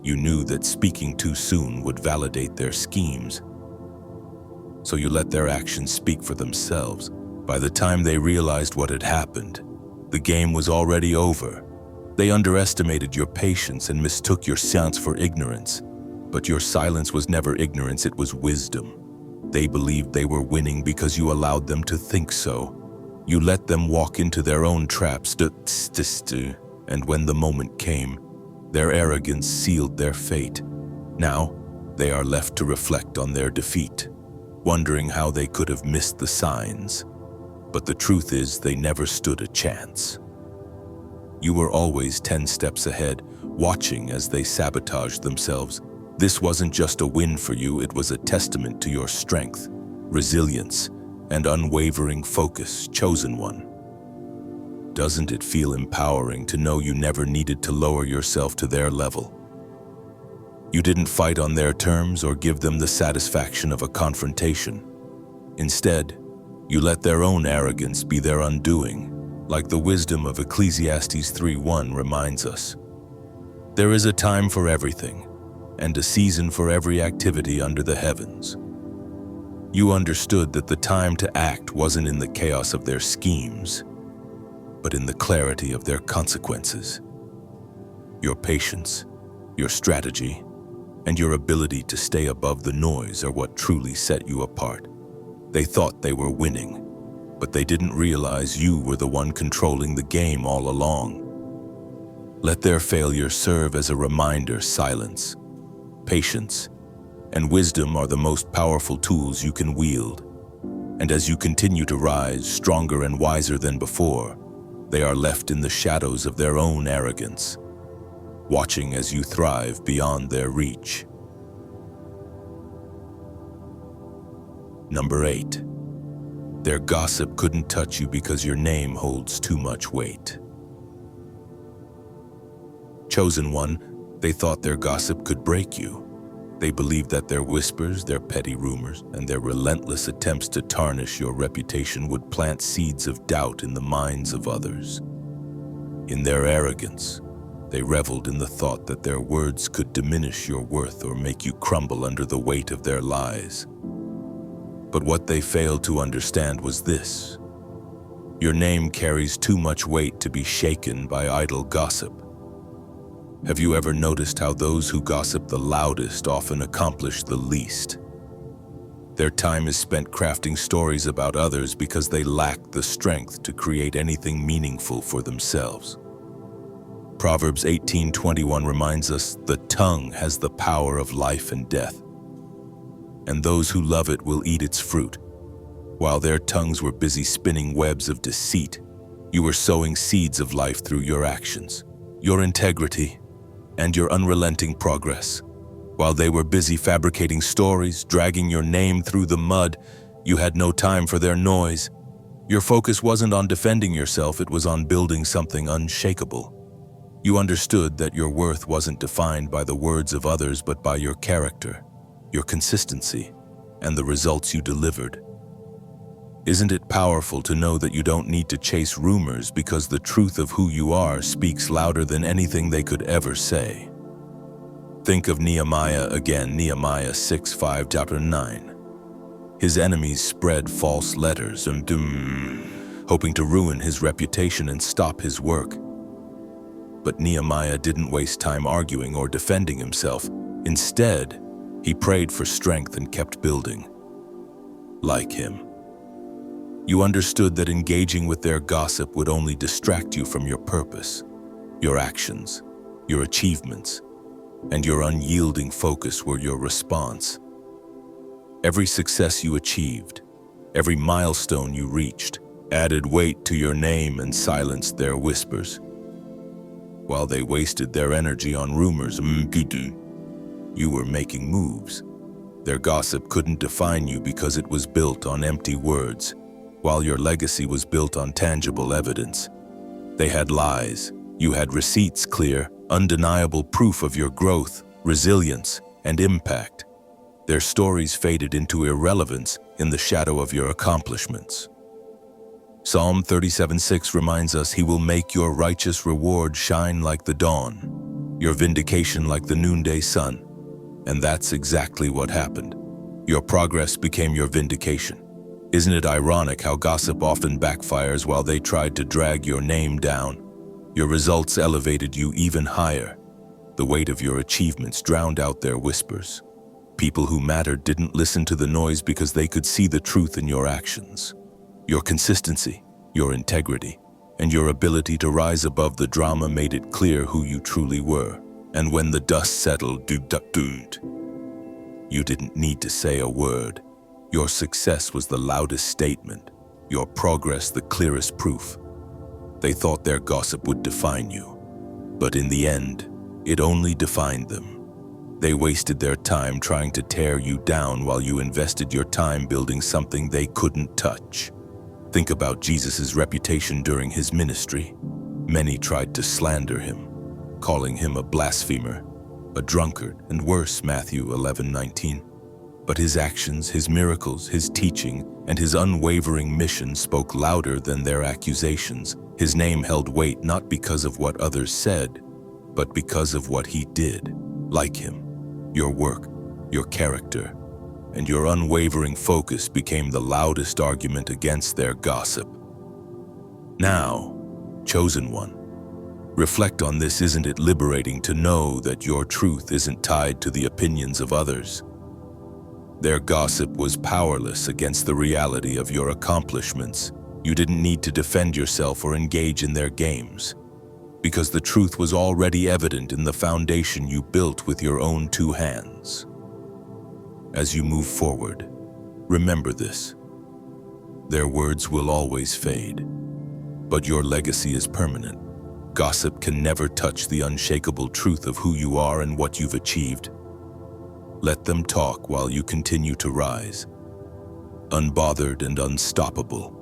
You knew that speaking too soon would validate their schemes, so you let their actions speak for themselves. By the time they realized what had happened, the game was already over. They underestimated your patience and mistook your silence for ignorance. But your silence was never ignorance, it was wisdom. They believed they were winning because you allowed them to think so. You let them walk into their own traps, and when the moment came, their arrogance sealed their fate. Now, they are left to reflect on their defeat, wondering how they could have missed the signs. But the truth is, they never stood a chance. You were always 10 steps ahead, watching as they sabotaged themselves. This wasn't just a win for you, it was a testament to your strength, resilience, and unwavering focus, chosen one. Doesn't it feel empowering to know you never needed to lower yourself to their level? You didn't fight on their terms or give them the satisfaction of a confrontation. Instead, you let their own arrogance be their undoing, like the wisdom of Ecclesiastes 3:1 reminds us. There is a time for everything, and a season for every activity under the heavens. You understood that the time to act wasn't in the chaos of their schemes, but in the clarity of their consequences. Your patience, your strategy, and your ability to stay above the noise are what truly set you apart. They thought they were winning, but they didn't realize you were the one controlling the game all along. Let their failure serve as a reminder: silence, patience, and wisdom are the most powerful tools you can wield. And as you continue to rise, stronger and wiser than before, they are left in the shadows of their own arrogance, watching as you thrive beyond their reach. Number 8. Their gossip couldn't touch you because your name holds too much weight. Chosen one, they thought their gossip could break you. They believed that their whispers, their petty rumors, and their relentless attempts to tarnish your reputation would plant seeds of doubt in the minds of others. In their arrogance, they reveled in the thought that their words could diminish your worth or make you crumble under the weight of their lies. But what they failed to understand was this: Your name carries too much weight to be shaken by idle gossip. Have you ever noticed how those who gossip the loudest often accomplish the least? Their time is spent crafting stories about others because they lack the strength to create anything meaningful for themselves. Proverbs 18:21 reminds us, "The tongue has the power of life and death, and those who love it will eat its fruit." While their tongues were busy spinning webs of deceit, you were sowing seeds of life through your actions, your integrity, and your unrelenting progress. While they were busy fabricating stories, dragging your name through the mud, you had no time for their noise. Your focus wasn't on defending yourself, it was on building something unshakable. You understood that your worth wasn't defined by the words of others, but by your character, your consistency, and the results you delivered. Isn't it powerful to know that you don't need to chase rumors because the truth of who you are speaks louder than anything they could ever say? Think of Nehemiah again, Nehemiah 6:5-9. His enemies spread false letters, hoping to ruin his reputation and stop his work. But Nehemiah didn't waste time arguing or defending himself. Instead, he prayed for strength and kept building. Like him, you understood that engaging with their gossip would only distract you from your purpose, your actions, your achievements, and your unyielding focus were your response. Every success you achieved, every milestone you reached, added weight to your name and silenced their whispers. While they wasted their energy on rumors, you were making moves. Their gossip couldn't define you because it was built on empty words, while your legacy was built on tangible evidence. They had lies, you had receipts, clear, undeniable proof of your growth, resilience, and impact. Their stories faded into irrelevance in the shadow of your accomplishments. Psalm 37:6 reminds us, "He will make your righteous reward shine like the dawn, your vindication like the noonday sun." And that's exactly what happened. Your progress became your vindication. Isn't it ironic how gossip often backfires while they tried to drag your name down? Your results elevated you even higher. The weight of your achievements drowned out their whispers. People who mattered didn't listen to the noise because they could see the truth in your actions. Your consistency, your integrity, and your ability to rise above the drama made it clear who you truly were. And when the dust settled, you didn't need to say a word. Your success was the loudest statement, your progress the clearest proof. They thought their gossip would define you, but in the end, it only defined them. They wasted their time trying to tear you down while you invested your time building something they couldn't touch. Think about Jesus' reputation during his ministry. Many tried to slander him, calling him a blasphemer, a drunkard, and worse, Matthew 11:19. But his actions, his miracles, his teaching, and his unwavering mission spoke louder than their accusations. His name held weight not because of what others said, but because of what he did. Like him, your work, your character, and your unwavering focus became the loudest argument against their gossip. Now, chosen one, reflect on this. Isn't it liberating to know that your truth isn't tied to the opinions of others? Their gossip was powerless against the reality of your accomplishments. You didn't need to defend yourself or engage in their games, because the truth was already evident in the foundation you built with your own two hands. As you move forward, remember this. Their words will always fade, but your legacy is permanent. Gossip can never touch the unshakable truth of who you are and what you've achieved. Let them talk while you continue to rise. Unbothered and unstoppable,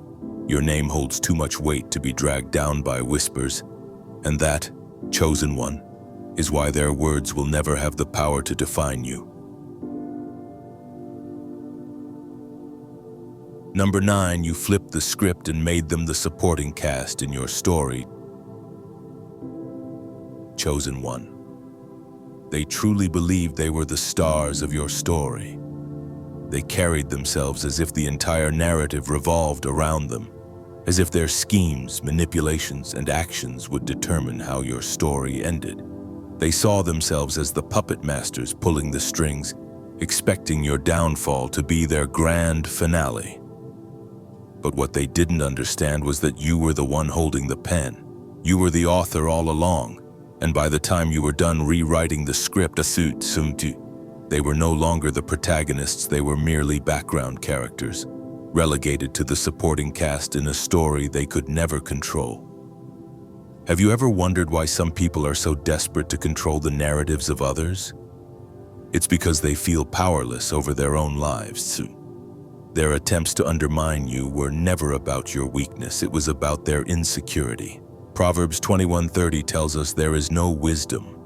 your name holds too much weight to be dragged down by whispers, and that, chosen one, is why their words will never have the power to define you. Number 9, you flipped the script and made them the supporting cast in your story. Chosen one. They truly believed they were the stars of your story. They carried themselves as if the entire narrative revolved around them, as if their schemes, manipulations, and actions would determine how your story ended. They saw themselves as the puppet masters pulling the strings, expecting your downfall to be their grand finale. But what they didn't understand was that you were the one holding the pen. You were the author all along, and by the time you were done rewriting the script, they were no longer the protagonists, they were merely background characters, relegated to the supporting cast in a story they could never control. Have you ever wondered why some people are so desperate to control the narratives of others? It's because they feel powerless over their own lives. Their attempts to undermine you were never about your weakness, it was about their insecurity. Proverbs 21:30 tells us there is no wisdom,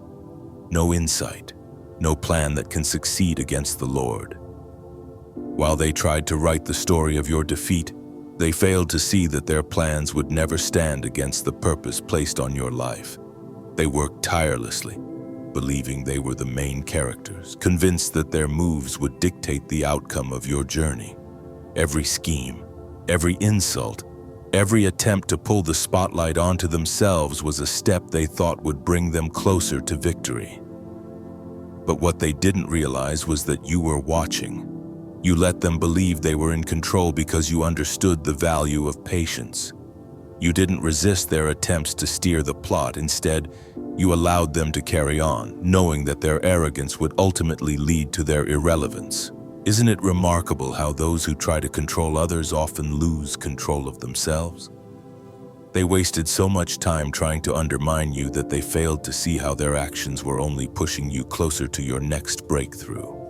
no insight, no plan that can succeed against the Lord. While they tried to write the story of your defeat, they failed to see that their plans would never stand against the purpose placed on your life. They worked tirelessly, believing they were the main characters, convinced that their moves would dictate the outcome of your journey. Every scheme, every insult, every attempt to pull the spotlight onto themselves was a step they thought would bring them closer to victory. But what they didn't realize was that you were watching. You let them believe they were in control because you understood the value of patience. You didn't resist their attempts to steer the plot. Instead, you allowed them to carry on, knowing that their arrogance would ultimately lead to their irrelevance. Isn't it remarkable how those who try to control others often lose control of themselves? They wasted so much time trying to undermine you that they failed to see how their actions were only pushing you closer to your next breakthrough.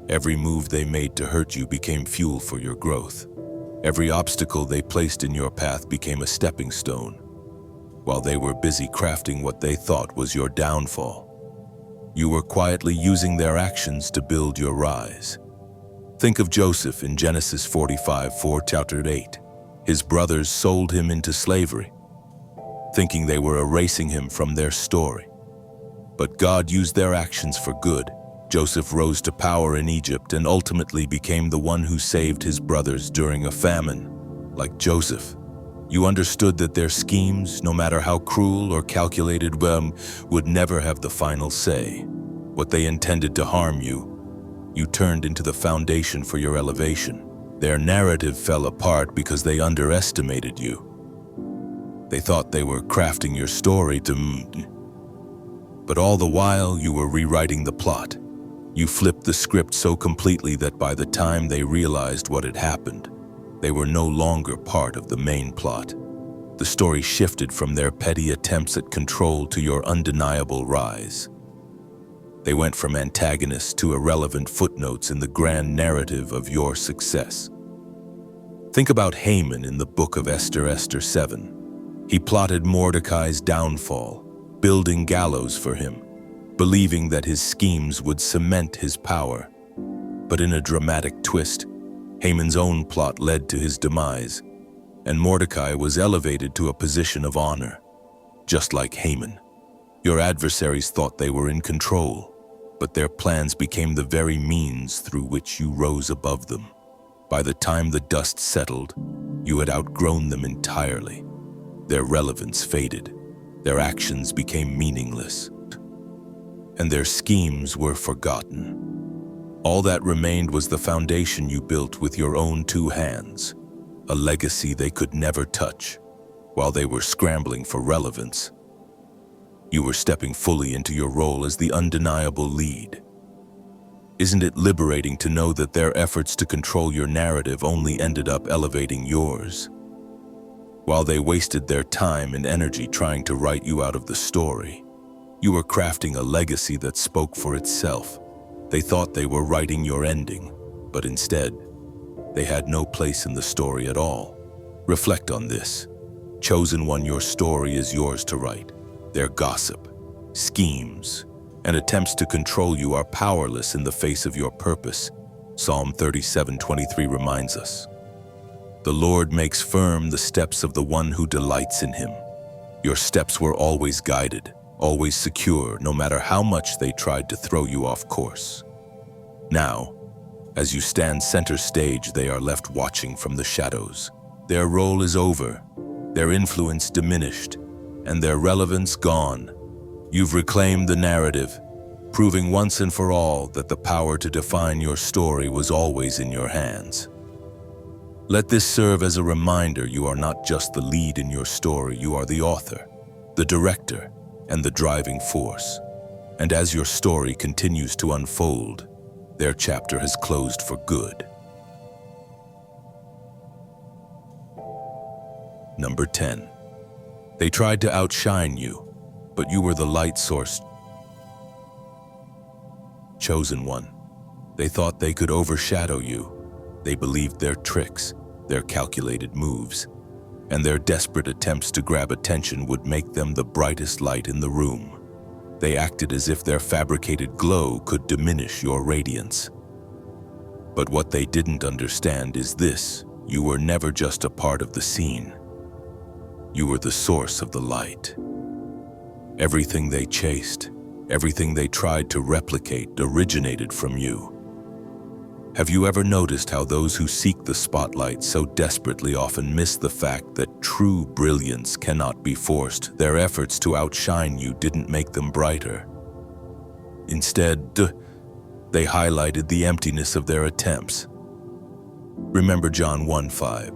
Every move they made to hurt you became fuel for your growth. Every obstacle they placed in your path became a stepping stone, while they were busy crafting what they thought was your downfall. You were quietly using their actions to build your rise. Think of Joseph in Genesis 45, chapter 8. His brothers sold him into slavery, thinking they were erasing him from their story. But God used their actions for good. Joseph rose to power in Egypt and ultimately became the one who saved his brothers during a famine. Like Joseph, you understood that their schemes, no matter how cruel or calculated, would never have the final say. What they intended to harm you, you turned into the foundation for your elevation. Their narrative fell apart because they underestimated you. They thought they were crafting your story but all the while you were rewriting the plot. You flipped the script so completely that by the time they realized what had happened, they were no longer part of the main plot. The story shifted from their petty attempts at control to your undeniable rise. They went from antagonists to irrelevant footnotes in the grand narrative of your success. Think about Haman in the book of Esther, Esther 7. He plotted Mordecai's downfall, building gallows for him, believing that his schemes would cement his power. But in a dramatic twist, Haman's own plot led to his demise, and Mordecai was elevated to a position of honor. Just like Haman, your adversaries thought they were in control, but their plans became the very means through which you rose above them. By the time the dust settled, you had outgrown them entirely. Their relevance faded, their actions became meaningless, and their schemes were forgotten. All that remained was the foundation you built with your own two hands, a legacy they could never touch. While they were scrambling for relevance, you were stepping fully into your role as the undeniable lead. Isn't it liberating to know that their efforts to control your narrative only ended up elevating yours? While they wasted their time and energy trying to write you out of the story, you were crafting a legacy that spoke for itself. They thought they were writing your ending, but instead, they had no place in the story at all. Reflect on this. Chosen one, your story is yours to write. Their gossip, schemes, and attempts to control you are powerless in the face of your purpose. Psalm 37:23 reminds us, "The Lord makes firm the steps of the one who delights in him." Your steps were always guided, always secure, no matter how much they tried to throw you off course. Now, as you stand center stage, they are left watching from the shadows. Their role is over, their influence diminished, and their relevance gone. You've reclaimed the narrative, proving once and for all that the power to define your story was always in your hands. Let this serve as a reminder you are not just the lead in your story, you are the author, the director, and the driving force. And as your story continues to unfold, their chapter has closed for good. Number 10. They tried to outshine you, but you were the light source. Chosen one. They thought they could overshadow you. They believed their tricks, their calculated moves, and their desperate attempts to grab attention would make them the brightest light in the room. They acted as if their fabricated glow could diminish your radiance. But what they didn't understand is this: you were never just a part of the scene. You were the source of the light. Everything they chased, everything they tried to replicate originated from you. Have you ever noticed how those who seek the spotlight so desperately often miss the fact that true brilliance cannot be forced? Their efforts to outshine you didn't make them brighter. Instead, they highlighted the emptiness of their attempts. Remember John 1:5.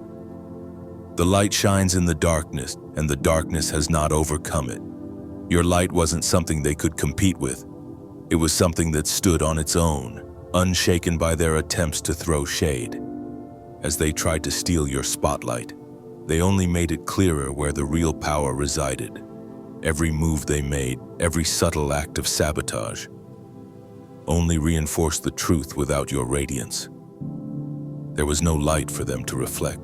The light shines in the darkness, and the darkness has not overcome it. Your light wasn't something they could compete with. It was something that stood on its own, unshaken by their attempts to throw shade. As they tried to steal your spotlight, they only made it clearer where the real power resided. Every move they made, every subtle act of sabotage, only reinforced the truth without your radiance. There was no light for them to reflect.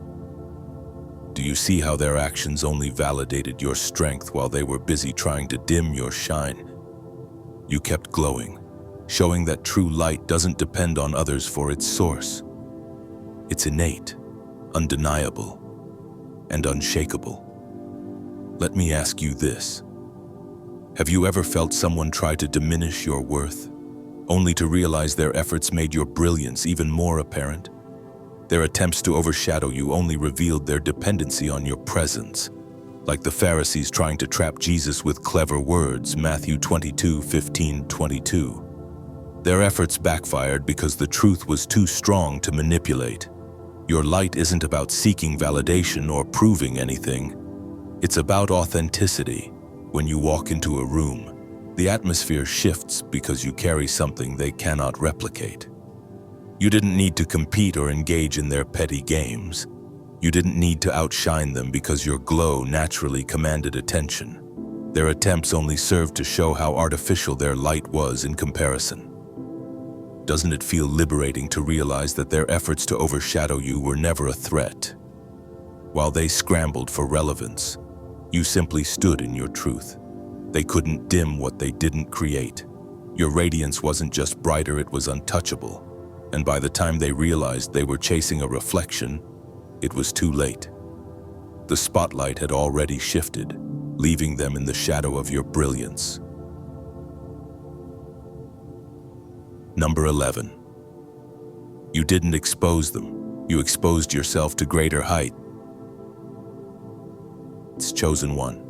Do you see how their actions only validated your strength while they were busy trying to dim your shine? You kept glowing, showing that true light doesn't depend on others for its source. It's innate, undeniable, and unshakable. Let me ask you this. Have you ever felt someone try to diminish your worth, only to realize their efforts made your brilliance even more apparent? Their attempts to overshadow you only revealed their dependency on your presence, like the Pharisees trying to trap Jesus with clever words, Matthew 22:15-22. Their efforts backfired because the truth was too strong to manipulate. Your light isn't about seeking validation or proving anything. It's about authenticity. When you walk into a room, the atmosphere shifts because you carry something they cannot replicate. You didn't need to compete or engage in their petty games. You didn't need to outshine them because your glow naturally commanded attention. Their attempts only served to show how artificial their light was in comparison. Doesn't it feel liberating to realize that their efforts to overshadow you were never a threat? While they scrambled for relevance, you simply stood in your truth. They couldn't dim what they didn't create. Your radiance wasn't just brighter, it was untouchable. And by the time they realized they were chasing a reflection, it was too late. The spotlight had already shifted, leaving them in the shadow of your brilliance. Number 11. You didn't expose them. You exposed yourself to greater height. It's chosen one.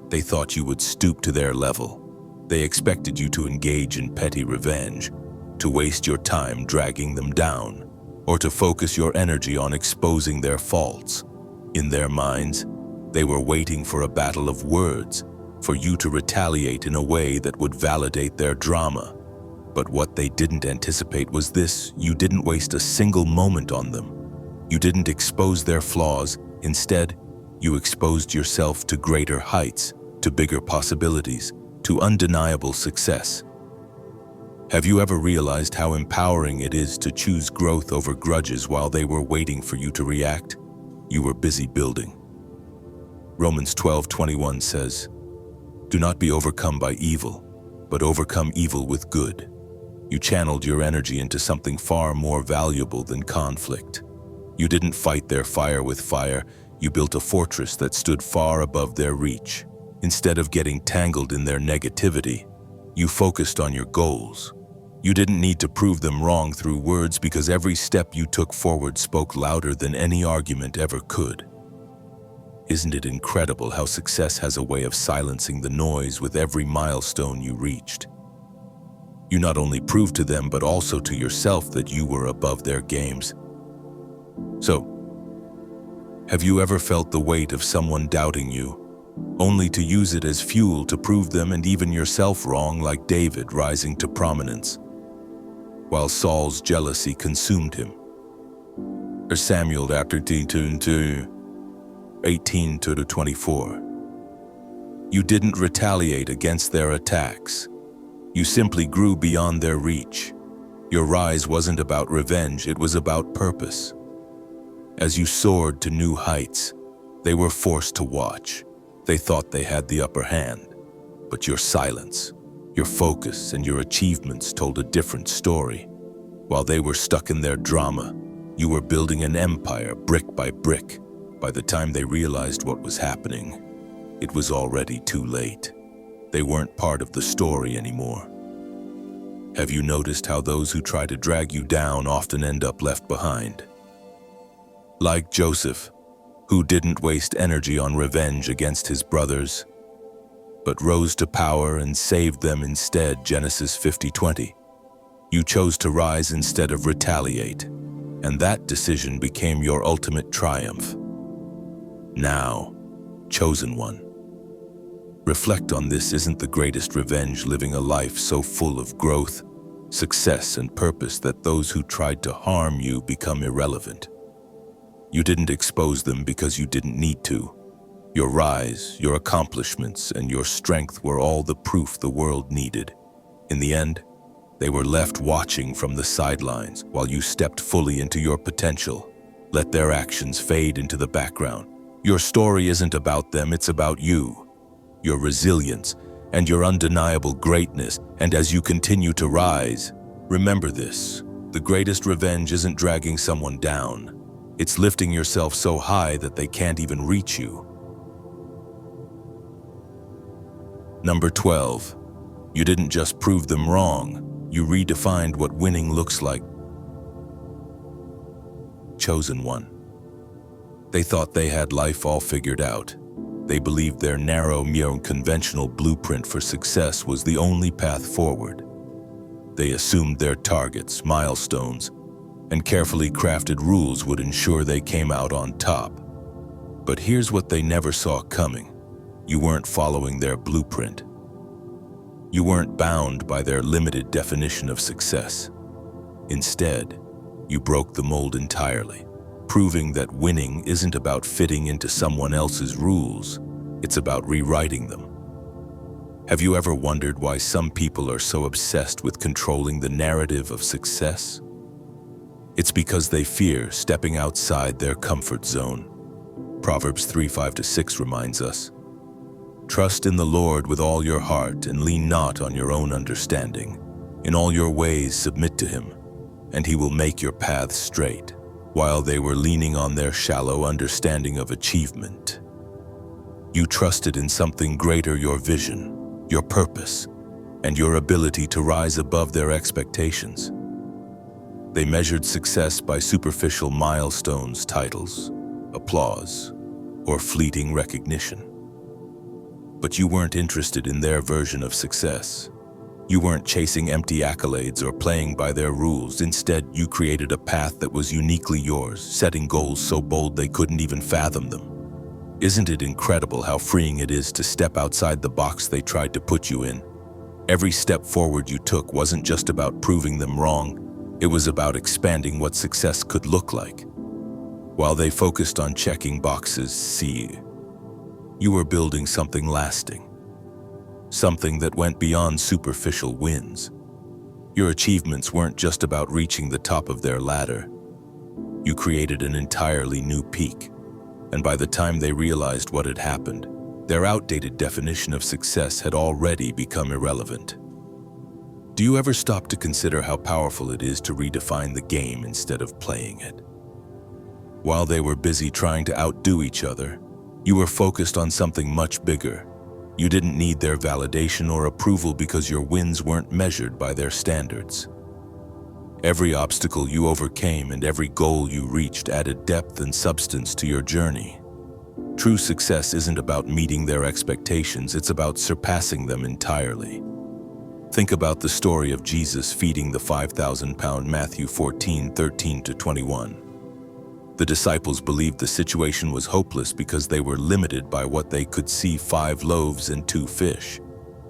They thought you would stoop to their level. They expected you to engage in petty revenge, to waste your time dragging them down, or to focus your energy on exposing their faults. In their minds, they were waiting for a battle of words, for you to retaliate in a way that would validate their drama. But what they didn't anticipate was this: you didn't waste a single moment on them. You didn't expose their flaws. Instead, you exposed yourself to greater heights, to bigger possibilities, to undeniable success. Have you ever realized how empowering it is to choose growth over grudges while they were waiting for you to react? You were busy building. Romans 12:21 says, "Do not be overcome by evil, but overcome evil with good." You channeled your energy into something far more valuable than conflict. You didn't fight their fire with fire. You built a fortress that stood far above their reach. Instead of getting tangled in their negativity, you focused on your goals. You didn't need to prove them wrong through words because every step you took forward spoke louder than any argument ever could. Isn't it incredible how success has a way of silencing the noise with every milestone you reached? You not only proved to them but also to yourself that you were above their games. So, have you ever felt the weight of someone doubting you, only to use it as fuel to prove them and even yourself wrong, like David rising to prominence, while Saul's jealousy consumed him? Or Samuel after 18-24. You didn't retaliate against their attacks. You simply grew beyond their reach. Your rise wasn't about revenge, it was about purpose. As you soared to new heights, they were forced to watch. They thought they had the upper hand. But your silence, your focus, and your achievements told a different story. While they were stuck in their drama, you were building an empire brick by brick. By the time they realized what was happening, it was already too late. They weren't part of the story anymore. Have you noticed how those who try to drag you down often end up left behind? Like Joseph, who didn't waste energy on revenge against his brothers, but rose to power and saved them instead. Genesis 50:20. You chose to rise instead of retaliate, and that decision became your ultimate triumph. Now, chosen one, reflect on this. Isn't the greatest revenge living a life so full of growth, success, and purpose that those who tried to harm you become irrelevant? You didn't expose them because you didn't need to. Your rise, your accomplishments, and your strength were all the proof the world needed. In the end, they were left watching from the sidelines while you stepped fully into your potential. Let their actions fade into the background. Your story isn't about them, it's about you, your resilience, and your undeniable greatness. And as you continue to rise, remember this: the greatest revenge isn't dragging someone down. It's lifting yourself so high that they can't even reach you. Number 12. You didn't just prove them wrong, you redefined what winning looks like. Chosen one. They thought they had life all figured out. They believed their narrow, conventional blueprint for success was the only path forward. They assumed their targets, milestones, and carefully crafted rules would ensure they came out on top. But here's what they never saw coming. You weren't following their blueprint. You weren't bound by their limited definition of success. Instead, you broke the mold entirely, proving that winning isn't about fitting into someone else's rules, it's about rewriting them. Have you ever wondered why some people are so obsessed with controlling the narrative of success? It's because they fear stepping outside their comfort zone. Proverbs 3:5-6 reminds us, "Trust in the Lord with all your heart and lean not on your own understanding. In all your ways submit to him, and he will make your paths straight." While they were leaning on their shallow understanding of achievement, you trusted in something greater: your vision, your purpose, and your ability to rise above their expectations. They measured success by superficial milestones, titles, applause, or fleeting recognition. But you weren't interested in their version of success. You weren't chasing empty accolades or playing by their rules. Instead, you created a path that was uniquely yours, setting goals so bold they couldn't even fathom them. Isn't it incredible how freeing it is to step outside the box they tried to put you in? Every step forward you took wasn't just about proving them wrong, it was about expanding what success could look like. While they focused on checking boxes, you were building something lasting. Something that went beyond superficial wins. Your achievements weren't just about reaching the top of their ladder. You created an entirely new peak, and by the time they realized what had happened, their outdated definition of success had already become irrelevant. Do you ever stop to consider how powerful it is to redefine the game instead of playing it? While they were busy trying to outdo each other, you were focused on something much bigger: You didn't need their validation or approval because your wins weren't measured by their standards. Every obstacle you overcame and every goal you reached added depth and substance to your journey. True success isn't about meeting their expectations, it's about surpassing them entirely. Think about the story of Jesus feeding the 5,000-pound, Matthew 14:13-21. The disciples believed the situation was hopeless because they were limited by what they could see: 5 loaves and 2 fish.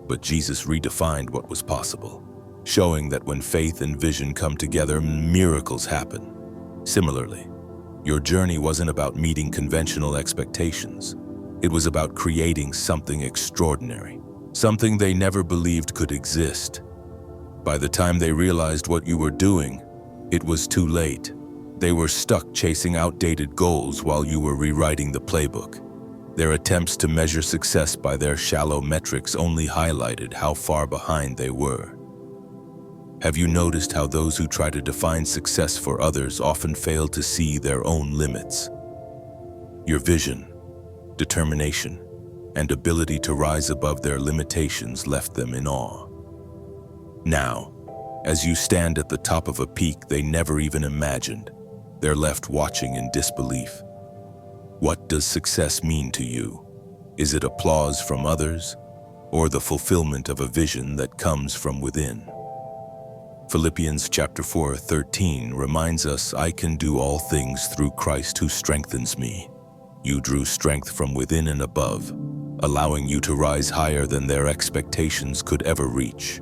But Jesus redefined what was possible, showing that when faith and vision come together, miracles happen. Similarly, your journey wasn't about meeting conventional expectations. It was about creating something extraordinary, something they never believed could exist. By the time they realized what you were doing, it was too late. They were stuck chasing outdated goals while you were rewriting the playbook. Their attempts to measure success by their shallow metrics only highlighted how far behind they were. Have you noticed how those who try to define success for others often fail to see their own limits? Your vision, determination, and ability to rise above their limitations left them in awe. Now, as you stand at the top of a peak they never even imagined, they're left watching in disbelief. What does success mean to you? Is it applause from others, or the fulfillment of a vision that comes from within? Philippians chapter 4:13 reminds us, "I can do all things through Christ who strengthens me." You drew strength from within and above, allowing you to rise higher than their expectations could ever reach.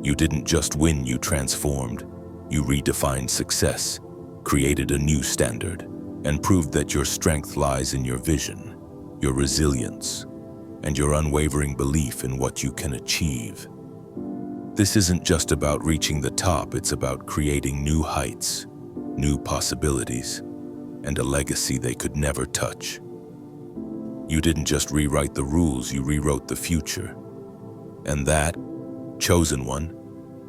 You didn't just win, you transformed. You redefined success, created a new standard, and proved that your strength lies in your vision, your resilience, and your unwavering belief in what you can achieve. This isn't just about reaching the top, it's about creating new heights, new possibilities, and a legacy they could never touch. You didn't just rewrite the rules, you rewrote the future. And that, chosen one,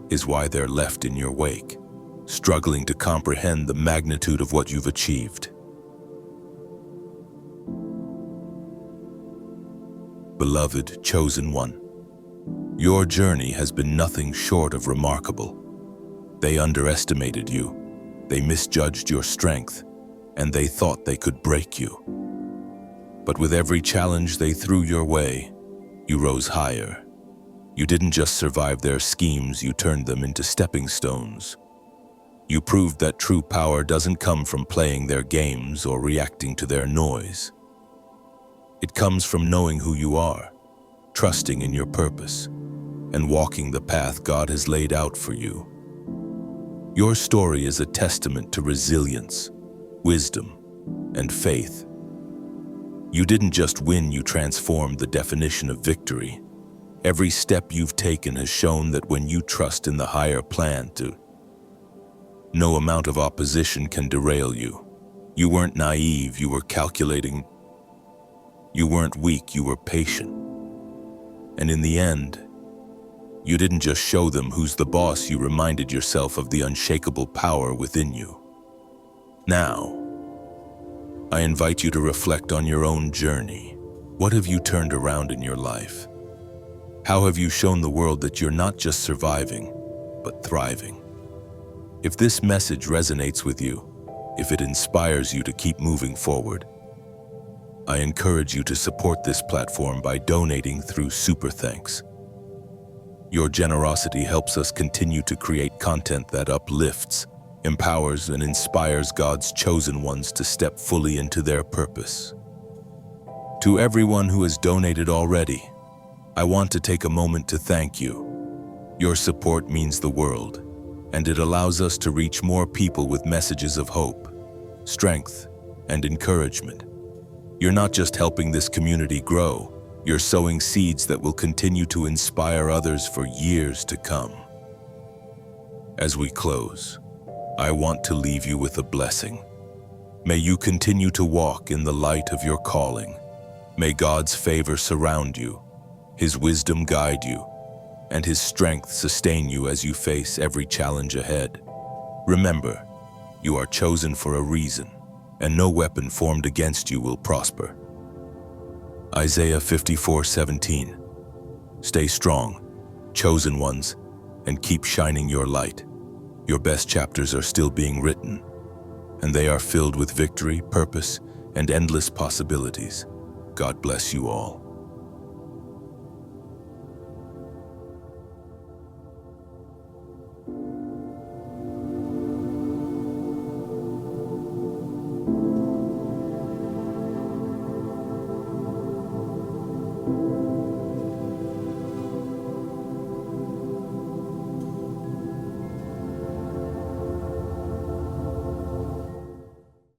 is why they're left in your wake, struggling to comprehend the magnitude of what you've achieved. Beloved chosen one, your journey has been nothing short of remarkable. They underestimated you, they misjudged your strength, and they thought they could break you. But with every challenge they threw your way, you rose higher. You didn't just survive their schemes, you turned them into stepping stones. You proved that true power doesn't come from playing their games or reacting to their noise. It comes from knowing who you are, trusting in your purpose, and walking the path God has laid out for you. Your story is a testament to resilience, wisdom, and faith. You didn't just win, you transformed the definition of victory. Every step you've taken has shown that when you trust in the higher plan, no amount of opposition can derail you. You weren't naive, you were calculating. You weren't weak, you were patient. And in the end, you didn't just show them who's the boss, you reminded yourself of the unshakable power within you. Now, I invite you to reflect on your own journey. What have you turned around in your life? How have you shown the world that you're not just surviving, but thriving? If this message resonates with you, if it inspires you to keep moving forward, I encourage you to support this platform by donating through Super Thanks. Your generosity helps us continue to create content that uplifts, empowers, and inspires God's chosen ones to step fully into their purpose. To everyone who has donated already, I want to take a moment to thank you. Your support means the world, and it allows us to reach more people with messages of hope, strength, and encouragement. You're not just helping this community grow, you're sowing seeds that will continue to inspire others for years to come. As we close, I want to leave you with a blessing. May you continue to walk in the light of your calling. May God's favor surround you, His wisdom guide you, and His strength sustain you as you face every challenge ahead. Remember, you are chosen for a reason, and no weapon formed against you will prosper. Isaiah 54:17. Stay strong, chosen ones, and keep shining your light. Your best chapters are still being written, and they are filled with victory, purpose, and endless possibilities. God bless you all.